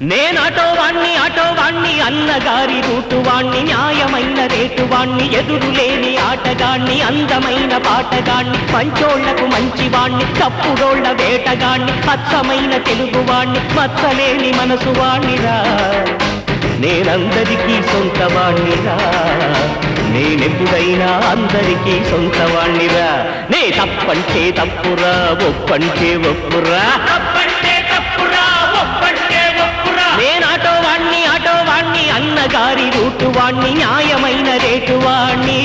నేనాటో వాణ్ణి అన్నగారి రూటు వాణ్ణి న్యాయమైన రేటు వాణ్ణి ఎదురులేని ఆటగాణ్ణి అందమైన పాటగాణ్ణి పంచోళ్లకు మంచివాణ్ణి తప్పుడోళ్ల వేటగాణ్ణి అచ్చమైన తెలుగువాణ్ణి మచ్చలేని మనసు వాణ్ణిరా నేనందరికీ సొంతవాణ్ణిరా నేనెప్పుడైనా అందరికీ సొంతవాణ్ణిరా నే తప్పంటే తప్పురా ఒప్పంటే ఒప్పురా నేనాటో వాణ్ణి అన్నగారి రూటు వాణ్ణి న్యాయమైన రేటు వాణ్ణి